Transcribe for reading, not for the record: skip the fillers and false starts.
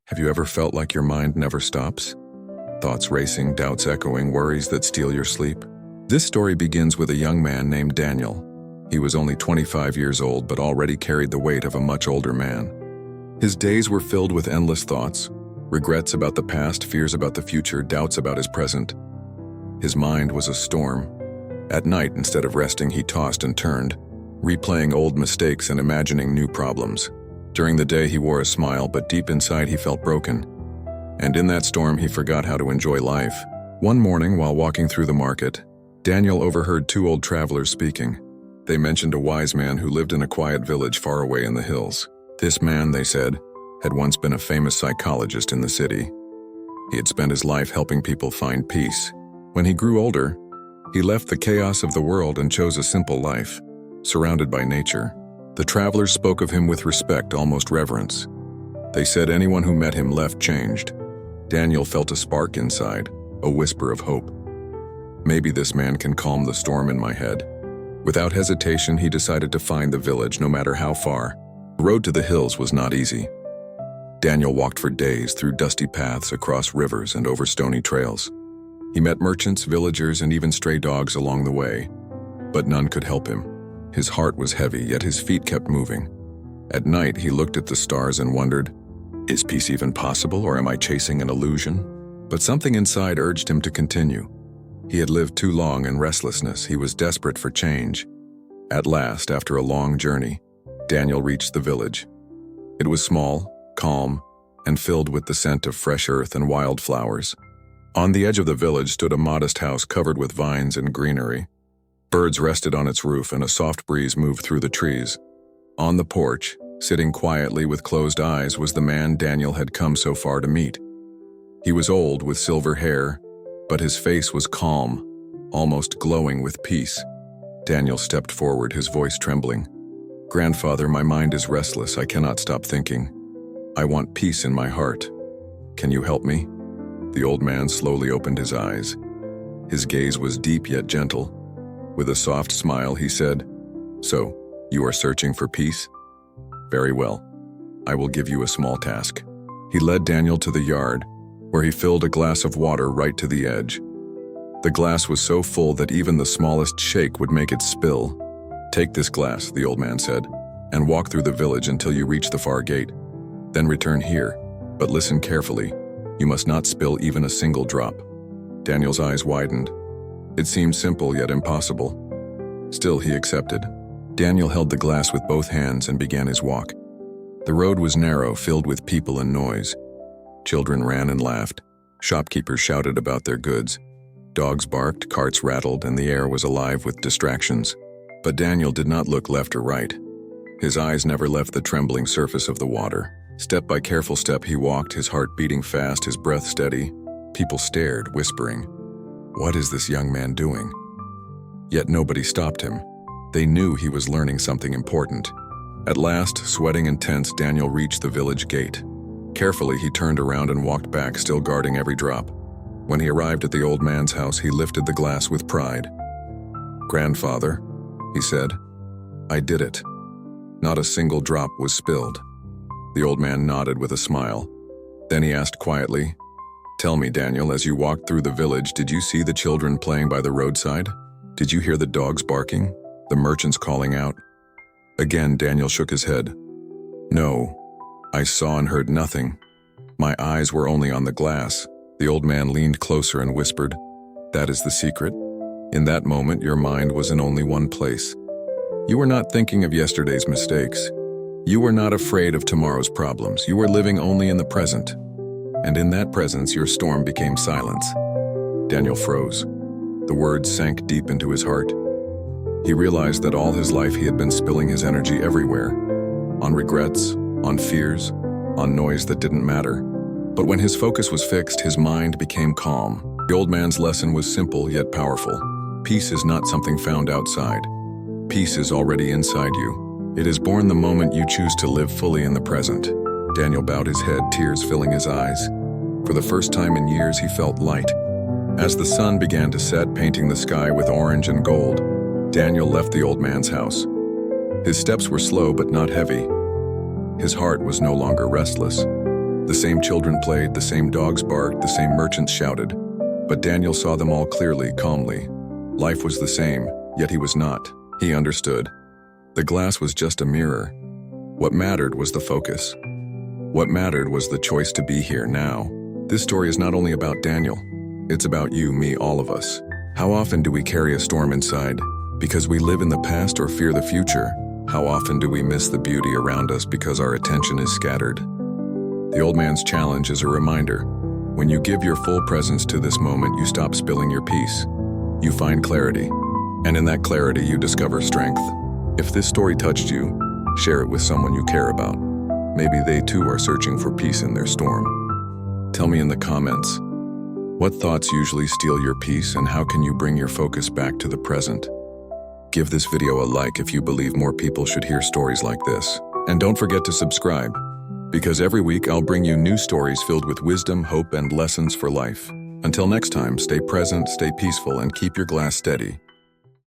Have you ever felt like your mind never stops? Thoughts racing, doubts echoing, worries that steal your sleep? This story begins with a young man named Daniel. He was only 25 years old but already carried the weight of a much older man. His days were filled with endless thoughts, regrets about the past, fears about the future, doubts about his present. His mind was a storm. At night, instead of resting, he tossed and turned, replaying old mistakes and imagining new problems. During the day, he wore a smile, but deep inside he felt broken. And in that storm, he forgot how to enjoy life. One morning, while walking through the market, Daniel overheard two old travelers speaking. They mentioned a wise man who lived in a quiet village far away in the hills. This man, they said, had once been a famous psychologist in the city. He had spent his life helping people find peace. When he grew older, he left the chaos of the world and chose a simple life, surrounded by nature. The travelers spoke of him with respect, almost reverence. They said anyone who met him left changed. Daniel felt a spark inside, a whisper of hope. Maybe this man can calm the storm in my head. Without hesitation, he decided to find the village, no matter how far. The road to the hills was not easy. Daniel walked for days through dusty paths, across rivers, and over stony trails. He met merchants, villagers, and even stray dogs along the way, but none could help him. His heart was heavy, yet his feet kept moving. At night, he looked at the stars and wondered, is peace even possible, or am I chasing an illusion? But something inside urged him to continue. He had lived too long in restlessness. He was desperate for change. At last, after a long journey, Daniel reached the village. It was small, calm, and filled with the scent of fresh earth and wildflowers. On the edge of the village stood a modest house covered with vines and greenery. Birds rested on its roof and a soft breeze moved through the trees. On the porch, sitting quietly with closed eyes, was the man Daniel had come so far to meet. He was old, with silver hair, but his face was calm, almost glowing with peace. Daniel stepped forward, his voice trembling. "Grandfather, my mind is restless. I cannot stop thinking. I want peace in my heart. Can you help me?" The old man slowly opened his eyes. His gaze was deep yet gentle. With a soft smile, he said, "So, you are searching for peace? Very well. I will give you a small task." He led Daniel to the yard, where he filled a glass of water right to the edge. The glass was so full that even the smallest shake would make it spill. "Take this glass," the old man said, "and walk through the village until you reach the far gate. Then return here, but listen carefully. You must not spill even a single drop." Daniel's eyes widened. It seemed simple yet impossible. Still, he accepted. Daniel held the glass with both hands and began his walk. The road was narrow, filled with people and noise. Children ran and laughed. Shopkeepers shouted about their goods. Dogs barked, carts rattled, and the air was alive with distractions. But Daniel did not look left or right. His eyes never left the trembling surface of the water. Step by careful step he walked, his heart beating fast, his breath steady. People stared, whispering, "What is this young man doing?" Yet nobody stopped him. They knew he was learning something important. At last, sweating and tense, Daniel reached the village gate. Carefully, he turned around and walked back, still guarding every drop. When he arrived at the old man's house, he lifted the glass with pride. "Grandfather," he said, "I did it. Not a single drop was spilled." The old man nodded with a smile. Then he asked quietly, "Tell me, Daniel, as you walked through the village, did you see the children playing by the roadside? Did you hear the dogs barking, the merchants calling out?" Again, Daniel shook his head. "No, I saw and heard nothing. My eyes were only on the glass." The old man leaned closer and whispered, "That is the secret. In that moment, your mind was in only one place. You were not thinking of yesterday's mistakes. You were not afraid of tomorrow's problems. You were living only in the present. And in that presence, your storm became silence." Daniel froze. The words sank deep into his heart. He realized that all his life he had been spilling his energy everywhere, on regrets, on fears, on noise that didn't matter. But when his focus was fixed, his mind became calm. The old man's lesson was simple yet powerful. Peace is not something found outside. Peace is already inside you. It is born the moment you choose to live fully in the present. Daniel bowed his head, tears filling his eyes. For the first time in years, he felt light. As the sun began to set, painting the sky with orange and gold, Daniel left the old man's house. His steps were slow but not heavy. His heart was no longer restless. The same children played, the same dogs barked, the same merchants shouted. But Daniel saw them all clearly, calmly. Life was the same, yet he was not. He understood. The glass was just a mirror. What mattered was the focus. What mattered was the choice to be here now. This story is not only about Daniel. It's about you, me, all of us. How often do we carry a storm inside because we live in the past or fear the future? How often do we miss the beauty around us because our attention is scattered? The old man's challenge is a reminder. When you give your full presence to this moment, you stop spilling your peace. You find clarity. And in that clarity, you discover strength. If this story touched you, share it with someone you care about. Maybe they too are searching for peace in their storm. Tell me in the comments, what thoughts usually steal your peace and how can you bring your focus back to the present? Give this video a like if you believe more people should hear stories like this. And don't forget to subscribe, because every week I'll bring you new stories filled with wisdom, hope, and lessons for life. Until next time, stay present, stay peaceful, and keep your glass steady.